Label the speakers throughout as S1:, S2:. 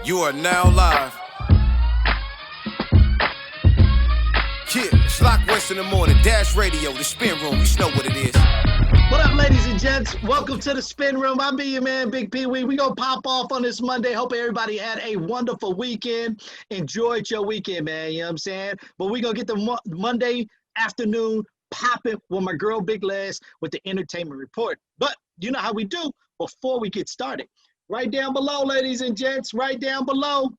S1: You are now live. Yeah, Schlock West in the morning, Dash Radio, the Spin Room. You know what it is.
S2: What up, ladies and gents? Welcome to the Spin Room. I'm your man, Bigg Pwee. We gonna pop off on this Monday. Hope everybody had a wonderful weekend. Enjoyed your weekend, man. You know what I'm saying? But we gonna get the Monday afternoon popping with my girl Big Les with the entertainment report. But you know how we do before we get started. Right down below, ladies and gents, right down below,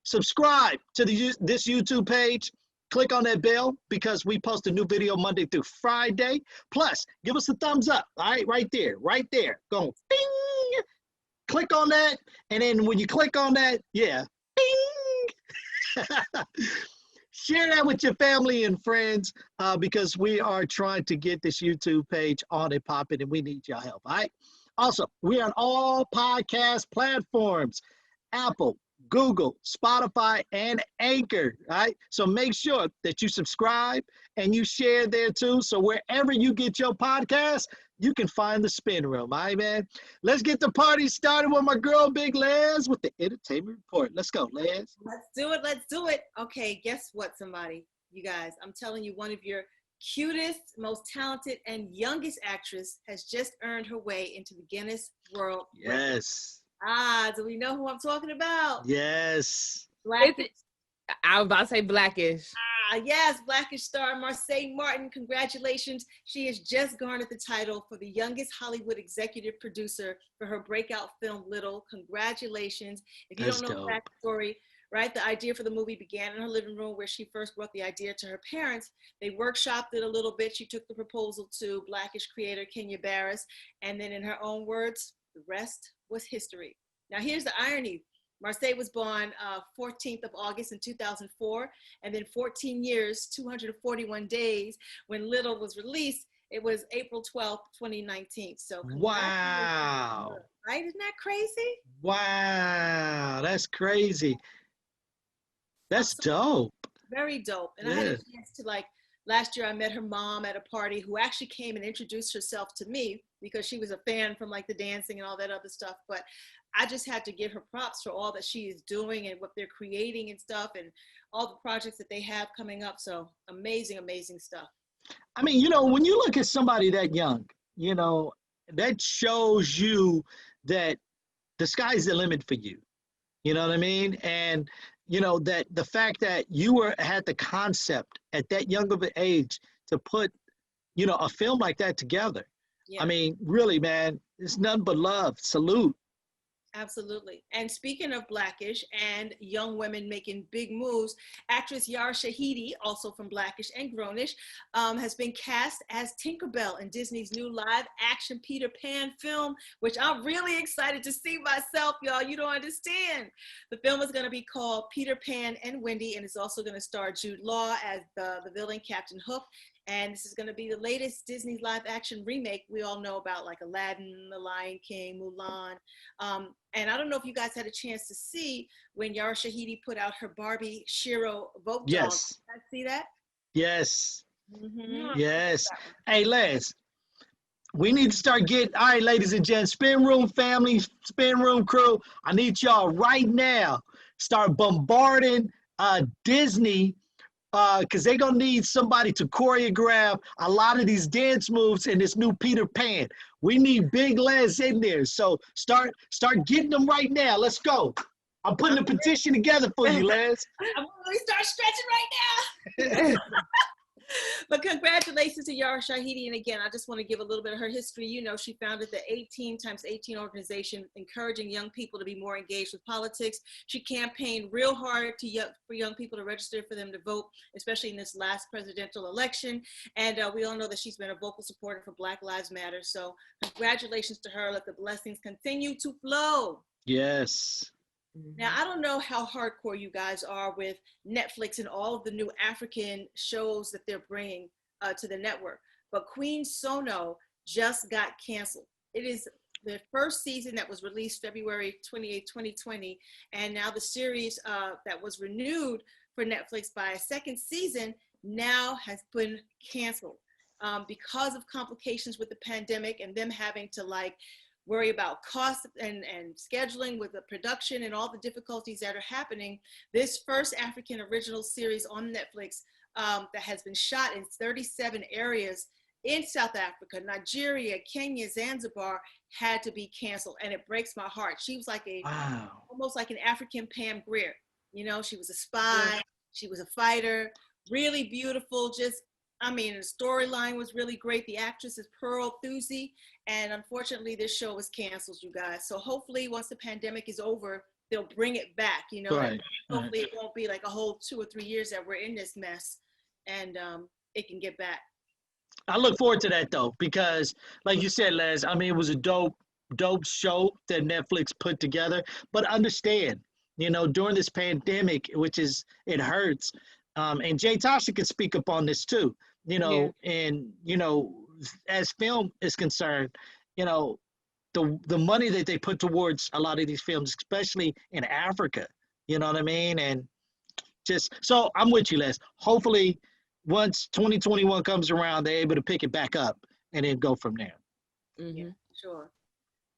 S2: subscribe to this YouTube page. Click on that bell because we post a new video Monday through Friday. Plus, give us a thumbs up, all right? Right there. Go bing. Click on that, and then when you click on that, yeah, bing. Share that with your family and friends because we are trying to get this YouTube page on and popping, and we need your help, all right? Also, we're on all podcast platforms, Apple, Google, Spotify, and Anchor, right? So make sure that you subscribe and you share there too. So wherever you get your podcast, you can find the Spin Room, all right, man? Let's get the party started with my girl, Big Les, with the entertainment report. Let's go, Les.
S3: Let's do it. Okay, guess what, somebody? You guys, I'm telling you, one of your cutest, most talented, and youngest actress has just earned her way into the Guinness World Record.
S2: Yes.
S3: Do we know who I'm talking about?
S2: Yes.
S3: Blackish.
S4: I was about to say Blackish.
S3: Yes, Blackish star Marsai Martin. Congratulations. She has just garnered the title for the youngest Hollywood executive producer for her breakout film, Little. Congratulations. If you don't know the backstory, right, the idea for the movie began in her living room where she first brought the idea to her parents. They workshopped it a little bit. She took the proposal to Blackish creator Kenya Barris, and then in her own words, the rest was history. Now, here's the irony. Marsai was born 14th of August in 2004, and then 14 years, 241 days, when Little was released, it was April 12th, 2019. So,
S2: wow.
S3: Right? Isn't that crazy?
S2: Wow, that's crazy. That's dope.
S3: Very dope. And I had a chance to, last year I met her mom at a party who actually came and introduced herself to me because she was a fan from the dancing and all that other stuff. But I just had to give her props for all that she is doing and what they're creating and stuff and all the projects that they have coming up. So amazing, amazing stuff.
S2: I mean, when you look at somebody that young, that shows you that the sky's the limit for you. You know what I mean? And that the fact that you had the concept at that young of an age to put, a film like that together. Yeah. I mean, really, man, it's nothing but love. Salute.
S3: Absolutely. And speaking of Blackish and young women making big moves, actress Yara Shahidi, also from Blackish and Grownish, has been cast as Tinkerbell in Disney's new live-action Peter Pan film, which I'm really excited to see myself, y'all. You don't understand. The film is going to be called Peter Pan and Wendy, and it's also going to star Jude Law as the villain, Captain Hook. And this is going to be the latest Disney live-action remake we all know about, like Aladdin, The Lion King, Mulan. And I don't know if you guys had a chance to see when Yara Shahidi put out her Barbie Shiro Vogue.
S2: Yes.
S3: Did you see that?
S2: Yes.
S3: Mm-hmm.
S2: Yes. Hey, Les, we need to start getting, all right, ladies and gents, Spin Room family, Spin Room crew, I need y'all right now start bombarding Disney because they're going to need somebody to choreograph a lot of these dance moves in this new Peter Pan. We need Big Les in there. So start getting them right now. Let's go. I'm putting a petition together for you, Les.
S3: I'm going to start stretching right now. But congratulations to Yara Shahidi. And again, I just want to give a little bit of her history. She founded the 18x18 organization, encouraging young people to be more engaged with politics. She campaigned real hard for young people to register for them to vote, especially in this last presidential election. And we all know that she's been a vocal supporter for Black Lives Matter. So congratulations to her. Let the blessings continue to flow.
S2: Yes.
S3: Now, I don't know how hardcore you guys are with Netflix and all of the new African shows that they're bringing to the network, but Queen Sono just got canceled. It is the first season that was released February 28, 2020, and now the series that was renewed for Netflix by a second season now has been canceled because of complications with the pandemic and them having to worry about cost and scheduling with the production and all the difficulties that are happening, this first African original series on Netflix that has been shot in 37 areas in South Africa, Nigeria, Kenya, Zanzibar, had to be canceled. And it breaks my heart. She was like almost like an African Pam Grier. You know, she was a spy, she was a fighter, really beautiful, just, I mean, the storyline was really great. The actress is Pearl Thusi, and unfortunately this show was canceled, you guys. So hopefully once the pandemic is over, they'll bring it back, you know,
S2: Right.
S3: Hopefully it won't be like a whole 2 or 3 years that we're in this mess, and it can get back.
S2: I look forward to that though, because like you said, Les, I mean, it was a dope show that Netflix put together. But understand, you know, during this pandemic, which is, it hurts. And Jay Tasha can speak up on this too, you know, and, you know, as film is concerned, you know, the money that they put towards a lot of these films, especially in Africa, you know what I mean? And just, so I'm with you, Les. Hopefully, once 2021 comes around, they're able to pick it back up and then go from there.
S3: Yeah, sure.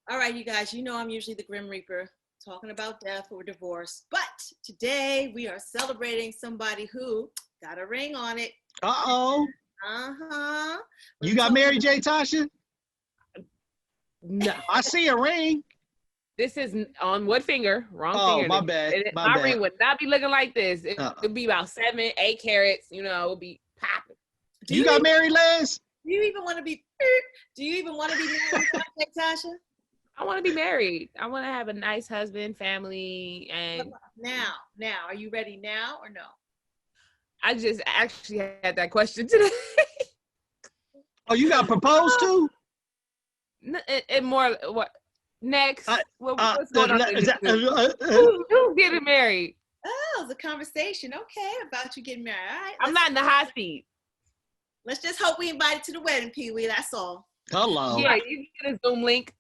S3: All right, you guys, you know I'm usually the Grim Reaper, talking about death or divorce. But today we are celebrating somebody who got a ring on it.
S2: Uh-oh.
S3: Uh-huh.
S2: You got married, Jay Tasha?
S4: No.
S2: I see a ring.
S4: This is on what finger? Wrong
S2: Oh,
S4: finger.
S2: my bad.
S4: My ring would not be looking like this. It would be about 7, 8 carats. You know, it would be popping.
S2: You got married, Les?
S3: Do you even want to be? Do you even want to be married, Tasha?
S4: I want to be married. I want to have a nice husband, family, and
S3: now, are you ready now or no?
S4: I just actually had that question today.
S2: Oh, you got proposed to?
S4: And more what? Next, what's going on? Who's getting married?
S3: Oh, it's a conversation. Okay, about you getting married. All right.
S4: I'm not in the hot seat.
S3: Let's just hope we invited to the wedding, Pee Wee. That's all.
S2: Hello.
S4: Yeah, you get a Zoom link.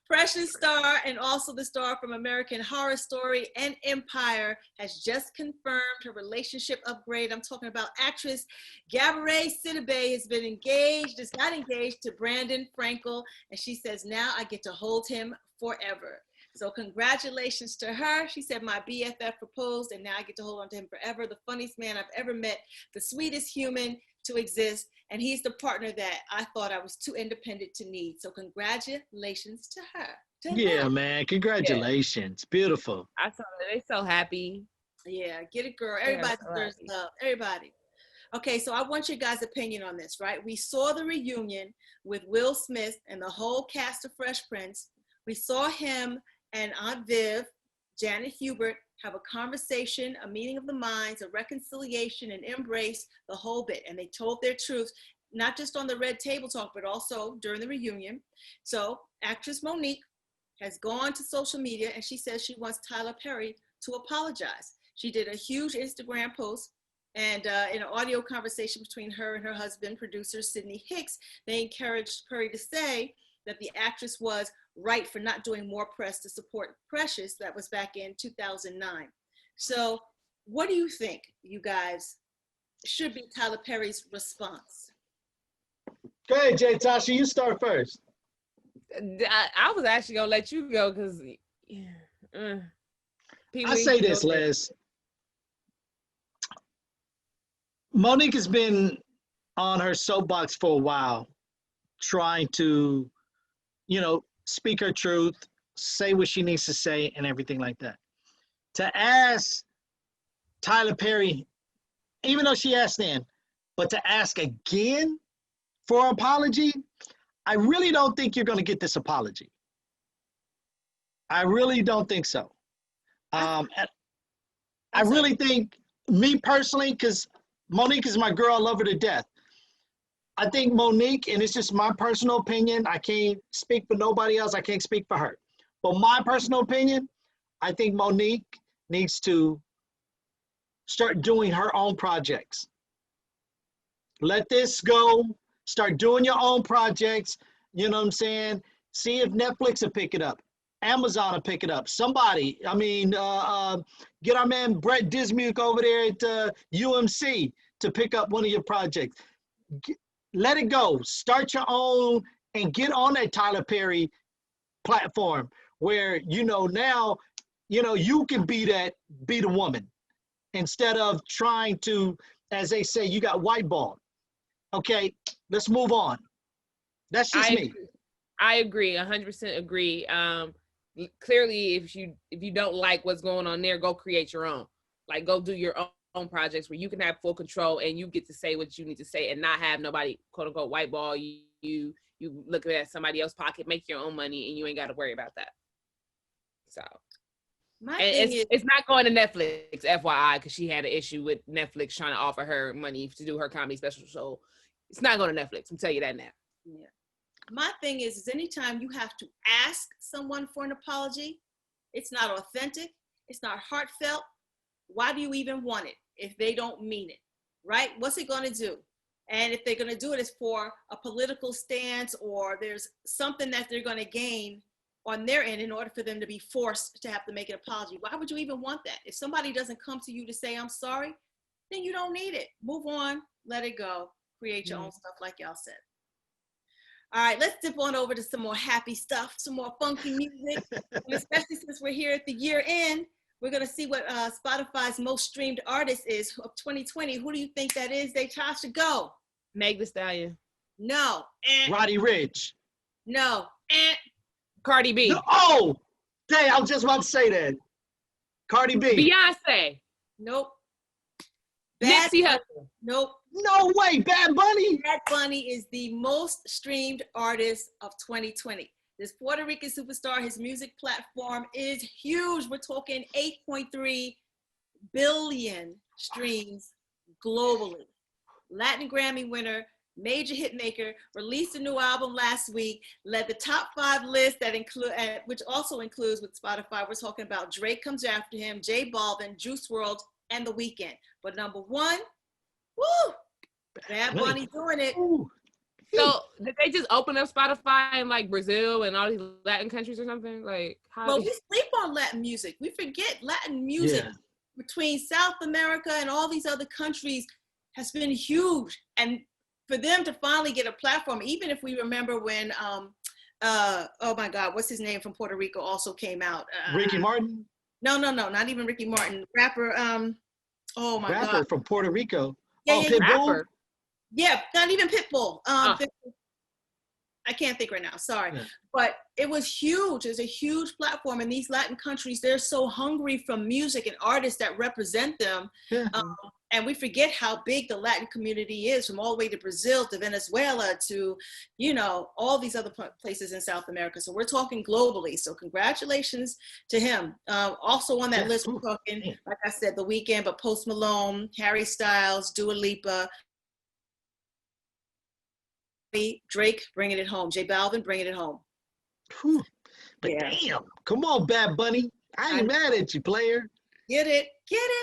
S3: Precious star and also the star from American Horror Story and Empire has just confirmed her relationship upgrade. I'm talking about actress Gabby Sidibe has been engaged, just got engaged to Brandon Frankel, and she says now I get to hold him forever. So congratulations to her. She said my BFF proposed and now I get to hold on to him forever. The funniest man I've ever met, the sweetest human to exist. And he's the partner that I thought I was too independent to need. So congratulations to her.
S2: Yeah, man. Congratulations. Yeah. Beautiful.
S4: I saw that. They're so happy.
S3: Yeah, get it, girl. Everybody deserves love. Everybody. Okay, so I want your guys' opinion on this, right? We saw the reunion with Will Smith and the whole cast of Fresh Prince. We saw him and Aunt Viv, Janet Hubert, have a conversation, a meeting of the minds, a reconciliation, an embrace, the whole bit. And they told their truths, not just on the Red Table Talk, but also during the reunion. So actress Monique has gone to social media and she says she wants Tyler Perry to apologize. She did a huge Instagram post, and in an audio conversation between her and her husband, producer Sidney Hicks, they encouraged Perry to say that the actress was right for not doing more press to support Precious. That was back in 2009. So what do you think, you guys, should be Tyler Perry's response?
S2: Go ahead, Jay Tasha, you start first.
S4: I was actually gonna let you go because
S2: I say this, Les. Monique has been on her soapbox for a while, trying to, you know, speak her truth, say what she needs to say, and everything like that. To ask Tyler Perry, even though she asked then, but to ask again for an apology, I really don't think you're going to get this apology. I really don't think so. I really think, me personally, because Monique is my girl, I love her to death. I think Monique, and it's just my personal opinion, I can't speak for nobody else, I can't speak for her. But my personal opinion, I think Monique needs to start doing her own projects. Let this go, start doing your own projects, you know what I'm saying? See if Netflix will pick it up, Amazon will pick it up, somebody. I mean, get our man Brett Dismuke over there at UMC to pick up one of your projects. Let it go. Start your own and get on that Tyler Perry platform where, now, you can be the woman instead of trying to, as they say, you got white ball. Okay, let's move on. That's just me.
S4: I agree, 100% agree. Clearly, if you don't like what's going on there, go create your own. Like, go do your own projects where you can have full control and you get to say what you need to say and not have nobody, quote unquote, white ball you looking at somebody else's pocket, make your own money, and you ain't got to worry about that. So, it's not going to Netflix, FYI, because she had an issue with Netflix trying to offer her money to do her comedy special. So it's not going to Netflix. I'm telling you that now.
S3: Yeah. My thing is anytime you have to ask someone for an apology, it's not authentic, it's not heartfelt. Why do you even want it if they don't mean it, right? What's it going to do? And if they're going to do it, it's for a political stance or there's something that they're going to gain on their end in order for them to be forced to have to make an apology. Why would you even want that? If somebody doesn't come to you to say, I'm sorry, then you don't need it. Move on, let it go, create your own stuff like y'all said. All right, let's dip on over to some more happy stuff, some more funky music. And especially since we're here at the year end, we're going to see what Spotify's most streamed artist is of 2020. Who do you think that is? Tasha, go.
S4: Meg Thee Stallion.
S3: No.
S2: Roddy Ricch.
S3: No.
S4: Cardi B.
S2: No. Oh, dang, I was just about to say that. Cardi B.
S4: Beyonce.
S3: Nope.
S4: Nipsey Hussle.
S3: Nope.
S2: No way, Bad Bunny.
S3: Bad Bunny is the most streamed artist of 2020. This Puerto Rican superstar, his music platform is huge. We're talking 8.3 billion streams globally. Latin Grammy winner, major hit maker, released a new album last week, led the top 5 list that include, which also includes with Spotify. We're talking about Drake comes after him, J Balvin, Juice WRLD, and The Weeknd. But number one, woo, Bad Bunny doing it.
S2: Ooh.
S4: So did they just open up Spotify in like Brazil and all these Latin countries or something? Like,
S3: well, we sleep on Latin music. We forget Latin music between South America and all these other countries has been huge. And for them to finally get a platform, even if we remember when, oh my God, what's his name from Puerto Rico also came out?
S2: Ricky Martin?
S3: No, not even Ricky Martin. Rapper, oh my God.
S2: Rapper from Puerto Rico.
S3: Yeah,
S2: Pitbull?
S3: Yeah, not even Pitbull. I can't think right now, sorry. Yeah. But it was huge. It was a huge platform. And these Latin countries, they're so hungry from music and artists that represent them. Yeah. And we forget how big the Latin community is, from all the way to Brazil, to Venezuela, to, all these other places in South America. So we're talking globally. So congratulations to him. Also on that list, we're talking, like I said, The Weeknd, but Post Malone, Harry Styles, Dua Lipa, Drake bringing it home, J Balvin bringing it home.
S2: Whew. But damn, come on, Bad Bunny. I ain't mad at you, player.
S3: Get it.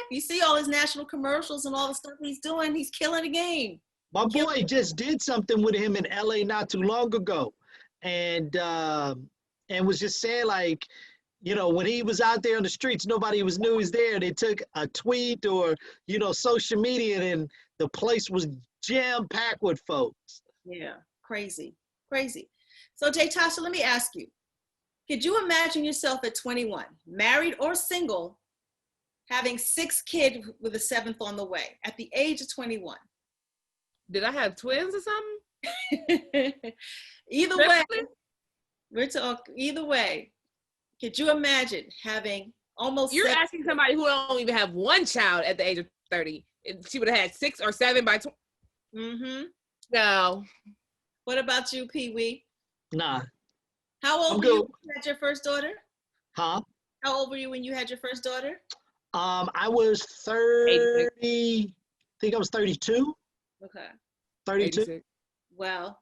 S3: You see all his national commercials and all the stuff he's doing. He's killing the game.
S2: My boy just did something with him in LA not too long ago. And was just saying, like, when he was out there on the streets, nobody knew he was there. They took a tweet or, social media, and the place was jam-packed with folks.
S3: Yeah, crazy. So, Tasha, let me ask you, could you imagine yourself at 21, married or single, having 6 kids with a 7th on the way at the age of 21?
S4: Did I have twins or something?
S3: Either way, we're talking, either way, could you imagine having almost
S4: You're asking somebody who don't even have one child at the age of 30. She would have had 6 or 7 by 20. Mm-hmm. No.
S3: What about you, Pee Wee?
S2: Nah.
S3: How old were you when you had your first daughter?
S2: Huh?
S3: How old were you when you had your first daughter?
S2: I was 30. 86. I think I was 32.
S3: Okay.
S2: 32.
S4: 86.
S3: Well,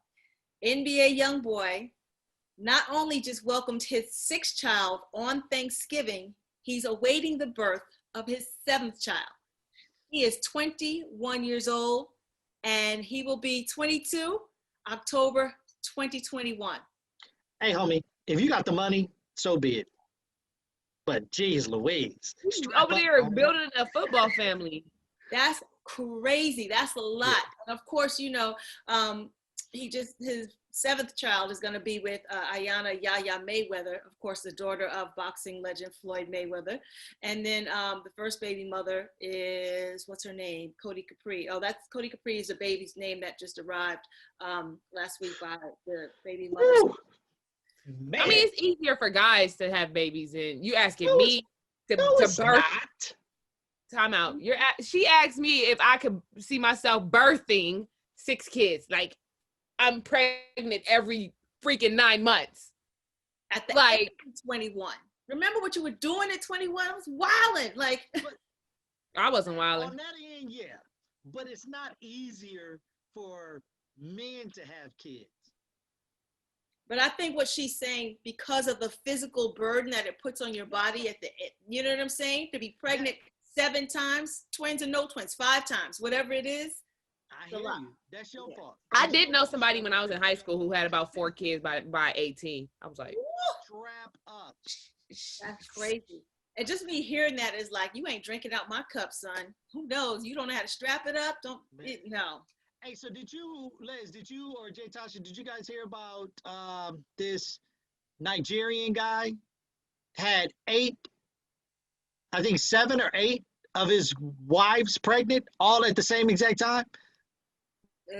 S3: NBA Youngboy not only just welcomed his 6th child on Thanksgiving, he's awaiting the birth of his 7th child. He is 21 years old, and he will be 22 October 2021.
S2: Hey, homie, if you got the money, so be it. But geez Louise.
S4: Over there building a football family.
S3: That's crazy. That's a lot. Yeah. And of course, his seventh child is going to be with Ayana Yaya Mayweather, of course, the daughter of boxing legend Floyd Mayweather. And then the first baby mother is, what's her name? Cody Capri. Oh, that's Cody Capri is the baby's name that just arrived last week by the baby mother.
S2: Man.
S4: I mean, it's easier for guys to have babies than you asking me to birth.
S2: Not.
S4: Time out. She asked me if I could see myself birthing 6 kids. Like, I'm pregnant every freaking 9 months.
S3: At the age of 21. Remember what you were doing at 21? I was wilding. Like,
S4: I wasn't wilding.
S2: On that end, yeah. But it's not easier for men to have kids.
S3: but I think what she's saying, because of the physical burden that it puts on your body you know what I'm saying? To be pregnant 7 times, twins or no twins, 5 times, whatever it is.
S2: I hear you. That's your fault.
S4: I did know somebody when I was in high school who had about 4 kids by 18. I was like,
S2: strap up.
S3: That's crazy. And just me hearing that is like, you ain't drinking out my cup, son. Who knows? You don't know how to strap it up. No.
S2: Hey, so did you, Les, or Jay Tasha, did you guys hear about this Nigerian guy had 8, I think 7 or 8 of his wives pregnant all at the same exact time?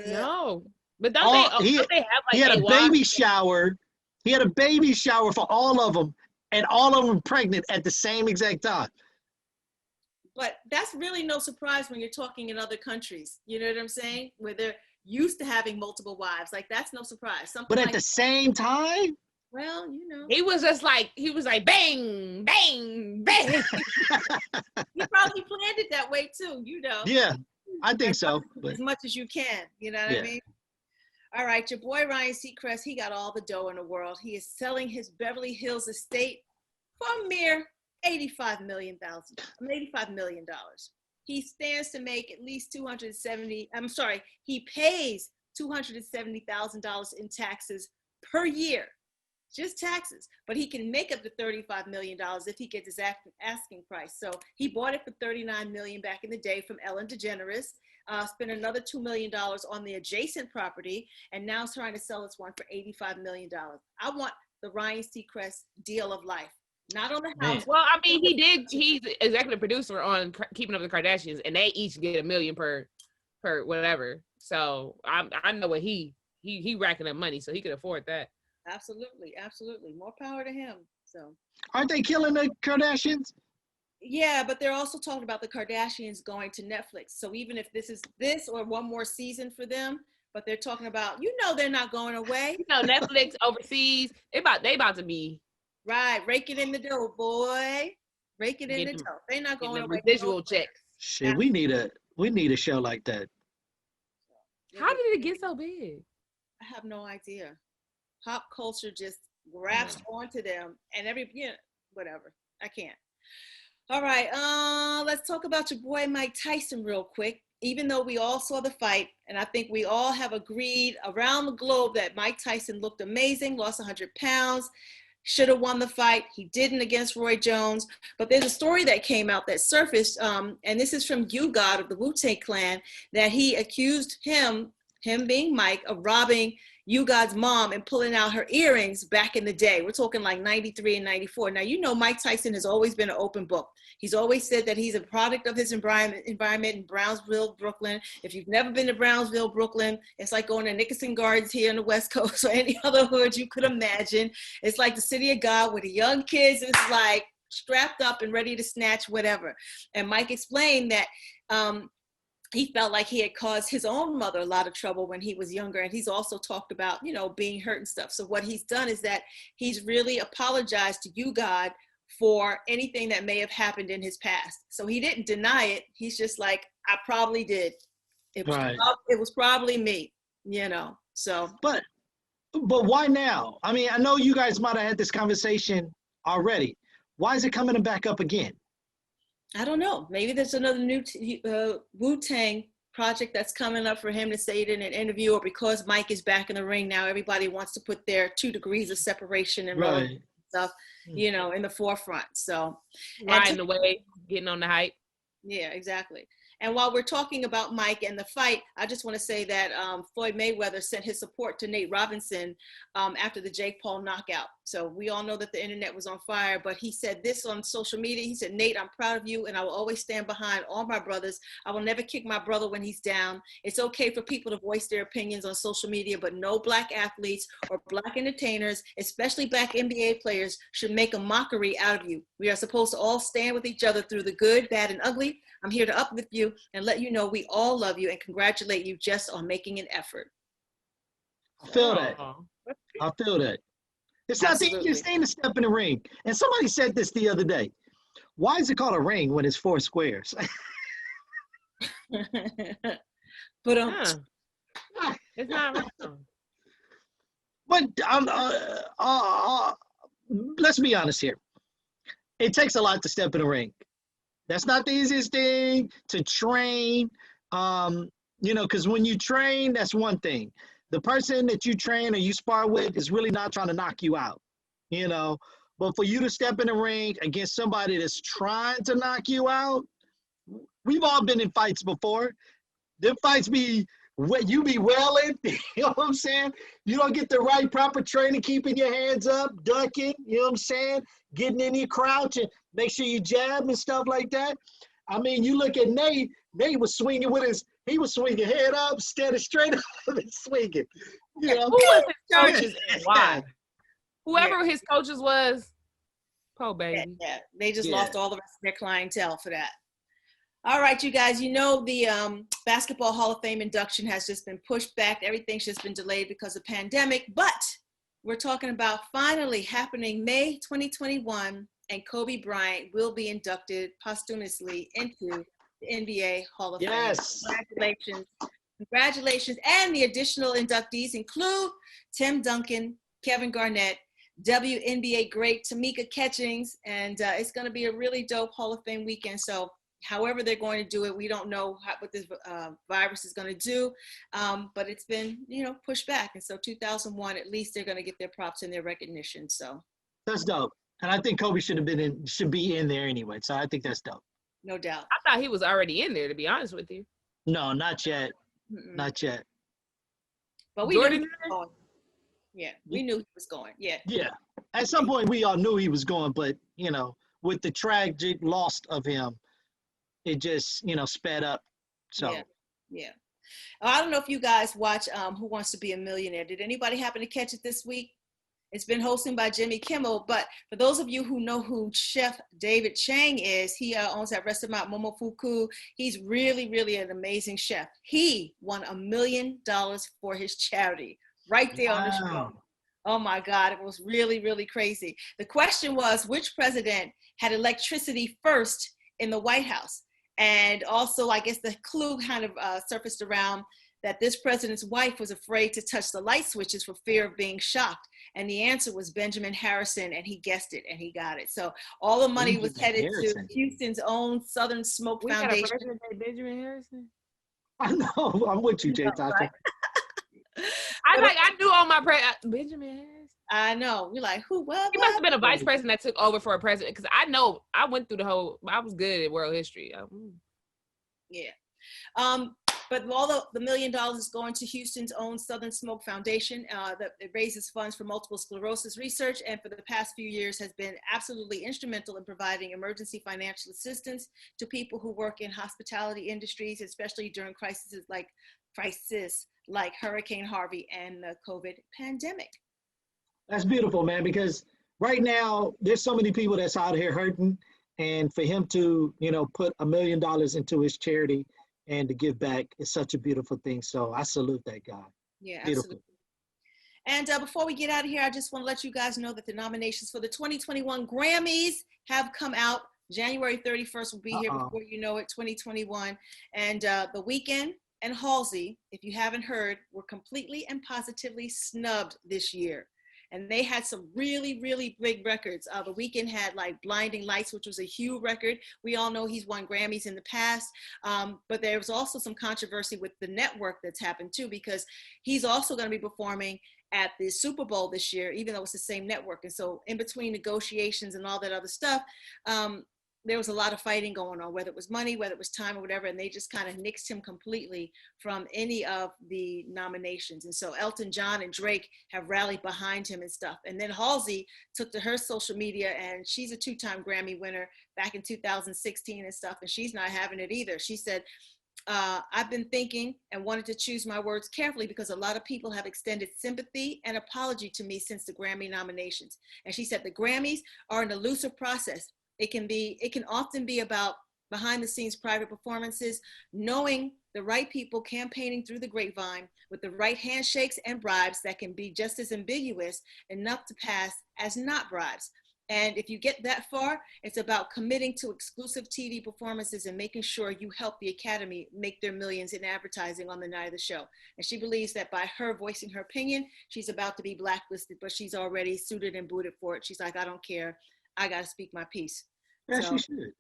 S4: no. But don't they have like
S2: he had a
S4: wives?
S2: baby shower. He had a baby shower for all of them, and all of them pregnant at the same exact time.
S3: But that's really no surprise when you're talking in other countries. You know what I'm saying? Where they're used to having multiple wives. Like, that's no surprise. Something
S2: But at
S3: like
S2: the same time?
S3: well, you know.
S4: He was like, bang, bang, bang.
S3: He probably planned it that way too, you know.
S2: Yeah, I think so. But
S3: As much as you can, you know what I mean? All right, your boy Ryan Seacrest, he got all the dough in the world. He is selling his Beverly Hills estate for a mere $85 million. He stands to make at least he pays $270,000 in taxes per year. Just taxes, but he can make up to $35 million if he gets his asking price. So he bought it for $39 million back in the day from Ellen DeGeneres, spent another $2 million on the adjacent property, and now is trying to sell this one for $85 million. I want the Ryan Seacrest deal of life, not on the house.
S4: Well, I mean, he's executive producer on Keeping Up with the Kardashians, and they each get $1 million per whatever. So I know what he racking up money, so he could afford that.
S3: Absolutely. More power to him. So,
S2: aren't they killing the Kardashians?
S3: yeah, but they're also talking about the Kardashians going to Netflix. So even if this is this or one more season for them, but they're talking about, they're not going away.
S4: Netflix overseas, they about to be
S3: Right, raking in the dough, boy. Raking in the dough. They're not going away.
S4: Residual checks.
S2: Shit, we need a show like that.
S4: How did it get so big?
S3: I have no idea. Pop culture just grabs onto them, and whatever. I can't. All right, let's talk about your boy Mike Tyson real quick. Even though we all saw the fight, and I think we all have agreed around the globe that Mike Tyson looked amazing, lost 100 pounds, should have won the fight. He didn't against Roy Jones. But there's a story that came out that surfaced, and this is from U-God of the Wu-Tang Clan, that he accused him being Mike, of robbing U-God's mom and pulling out her earrings back in the day. We're talking like 93 and 94. Now, Mike Tyson has always been an open book. He's always said that he's a product of his environment in Brownsville, Brooklyn. If you've never been to Brownsville, Brooklyn, it's like going to Nickerson Gardens here on the West Coast or any other hood you could imagine. It's like the city of God where the young kids is like strapped up and ready to snatch whatever. And Mike explained that he felt like he had caused his own mother a lot of trouble when he was younger. And he's also talked about, being hurt and stuff. So what he's done is that he's really apologized to you, God, for anything that may have happened in his past. So he didn't deny it. He's just like, I probably did. It was probably me, so.
S2: But why now? I mean, I know you guys might have had this conversation already. Why is it coming back up again?
S3: I don't know. Maybe there's another new Wu-Tang project that's coming up for him to say it in an interview, or because Mike is back in the ring now, everybody wants to put their 2 degrees of separation and stuff, in the forefront. So
S4: riding the wave, getting on the hype.
S3: Yeah, exactly. And while we're talking about Mike and the fight, I just want to say that Floyd Mayweather sent his support to Nate Robinson after the Jake Paul knockout. So we all know that the internet was on fire, but he said this on social media. He said, Nate, I'm proud of you, and I will always stand behind all my brothers. I will never kick my brother when he's down. It's okay for people to voice their opinions on social media, but no black athletes or black entertainers, especially black NBA players, should make a mockery out of you. We are supposed to all stand with each other through the good, bad, and ugly. I'm here to uplift you and let you know we all love you and congratulate you just on making an effort.
S2: I feel that. I feel that. It's not the easiest thing to step in the ring. And somebody said this the other day. Why is it called a ring when it's 4 squares?
S3: But
S4: it's not wrong.
S2: But let's be honest here. It takes a lot to step in the ring. That's not the easiest thing to train. Because when you train, that's one thing. The person that you train or you spar with is really not trying to knock you out, But for you to step in the ring against somebody that's trying to knock you out, we've all been in fights before. Them fights you be wailing, you know what I'm saying? You don't get the right proper training, keeping your hands up, ducking, you know what I'm saying? Getting in your crouch and make sure you jab and stuff like that. I mean, you look at Nate was swinging he was swinging head up, standing straight up and swinging.
S4: Who was his coaches and why? Whoever his coaches was, baby.
S3: Yeah. They just lost all the rest of their clientele for that. All right, you guys, the Basketball Hall of Fame induction has just been pushed back. Everything's just been delayed because of pandemic, but we're talking about finally happening May 2021, and Kobe Bryant will be inducted posthumously into the NBA Hall of Fame. Congratulations. Congratulations. And the additional inductees include Tim Duncan, Kevin Garnett, WNBA great Tamika Catchings, and it's going to be a really dope Hall of Fame weekend. So however they're going to do it, we don't know what this virus is going to do, but it's been, pushed back. And so 2001, at least they're going to get their props and their recognition. So
S2: that's dope. And I think Kobe should be in there anyway. So I think that's dope.
S3: No doubt.
S4: I thought he was already in there, to be honest with you.
S2: No, not yet. Mm-mm. Not yet.
S3: But we knew he was going. Yeah, we knew he was going. Yeah.
S2: Yeah. At some point, we all knew he was going, but, with the tragic loss of him, it just, sped up. So.
S3: Yeah. I don't know if you guys watch Who Wants to Be a Millionaire. Did anybody happen to catch it this week? It's been hosted by Jimmy Kimmel, but for those of you who know who Chef David Chang is, he owns that restaurant Momofuku. He's really, really an amazing chef. He won $1 million for his charity right there on the show. Oh my God, it was really, really crazy. The question was, which president had electricity first in the White House? And also, I guess the clue kind of surfaced around that this president's wife was afraid to touch the light switches for fear of being shocked. And the answer was Benjamin Harrison, and he guessed it, and he got it. So all the money was headed to Houston's own Southern Smoke Foundation.
S4: Got a president named Benjamin Harrison?
S2: I know. I'm with you, Jay Tyson.
S3: Right?
S4: I knew all my Benjamin Harrison.
S3: I know. We're like, who? What?
S4: He must have been a vice president that took over for a president, because I know I went through I was good at world history.
S3: Yeah. But all the $1 million is going to Houston's own Southern Smoke Foundation that it raises funds for multiple sclerosis research, and for the past few years has been absolutely instrumental in providing emergency financial assistance to people who work in hospitality industries, especially during crises like Hurricane Harvey and the COVID pandemic.
S2: That's beautiful, man, because right now there's so many people that's out here hurting, and for him to, put $1 million into his charity and to give back is such a beautiful thing. So I salute that guy.
S3: Yeah,
S2: beautiful.
S3: Absolutely. And before we get out of here, I just want to let you guys know that the nominations for the 2021 Grammys have come out. January 31st will be here before you know it, 2021. And The Weeknd and Halsey, if you haven't heard, were completely and positively snubbed this year. And they had some really, really big records. The Weeknd had like Blinding Lights, which was a huge record. We all know he's won Grammys in the past. But there was also some controversy with the network that's happened too, because he's also going to be performing at the Super Bowl this year, even though it's the same network. And so in between negotiations and all that other stuff, the there was a lot of fighting going on, whether it was money, whether it was time or whatever, and they just kind of nixed him completely from any of the nominations. And so Elton John and Drake have rallied behind him and stuff. And then Halsey took to her social media, and she's a 2-time Grammy winner back in 2016 and stuff, and she's not having it either. She said, I've been thinking and wanted to choose my words carefully because a lot of people have extended sympathy and apology to me since the Grammy nominations. And she said the Grammys are an elusive process. It can often be about behind the scenes private performances, knowing the right people campaigning through the grapevine with the right handshakes and bribes that can be just as ambiguous enough to pass as not bribes. And if you get that far, it's about committing to exclusive TV performances and making sure you help the Academy make their millions in advertising on the night of the show. And she believes that by her voicing her opinion, she's about to be blacklisted, but she's already suited and booted for it. She's like, I don't care. I got to speak my piece.
S2: Yeah,
S3: So,
S2: she should.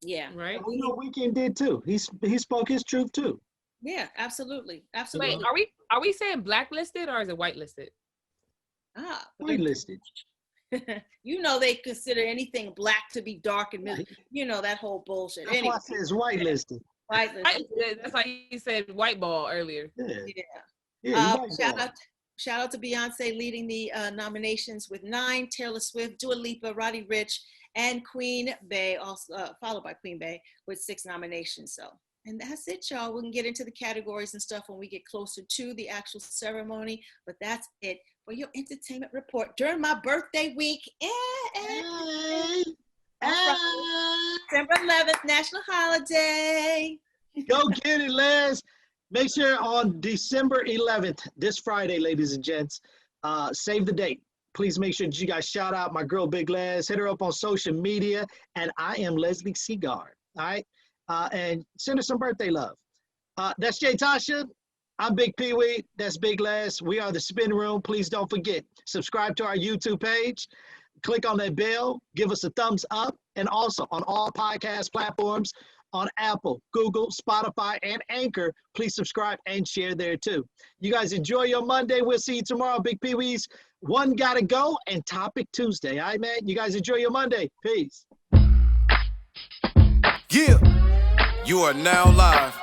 S3: Yeah.
S4: Right.
S2: We know Weeknd did too. He spoke his truth too.
S3: Yeah, absolutely. Absolutely.
S4: Wait, are we saying blacklisted or is it whitelisted?
S2: Whitelisted.
S3: You know they consider anything black to be dark and you know that whole bullshit.
S2: That's why I said it's whitelisted.
S3: Whitelisted.
S4: That's why you said white ball earlier.
S2: Yeah.
S3: Shout out to Beyonce leading the nominations with 9, Taylor Swift, Dua Lipa, Roddy Ricch, and Queen Bey, also followed by Queen Bey with 6 nominations. So, and that's it, y'all. We can get into the categories and stuff when we get closer to the actual ceremony, but that's it for your entertainment report during my birthday week. December 11th, national holiday.
S2: Go get it, Les. Make sure on December 11th, this Friday, ladies and gents, save the date. Please make sure that you guys shout out my girl, Big Les. Hit her up on social media. And I am Leslie Seagard. All right? And send her some birthday love. That's Jay Tasha. I'm Bigg Pwee. That's Big Les. We are the Spin Room. Please don't forget, subscribe to our YouTube page. Click on that bell. Give us a thumbs up. And also on all podcast platforms, on Apple, Google, Spotify, and Anchor. Please subscribe and share there too. You guys enjoy your Monday. We'll see you tomorrow. Bigg Pwee's One Gotta Go and Topic Tuesday. All right, man? You guys enjoy your Monday. Peace.
S1: Yeah, you are now live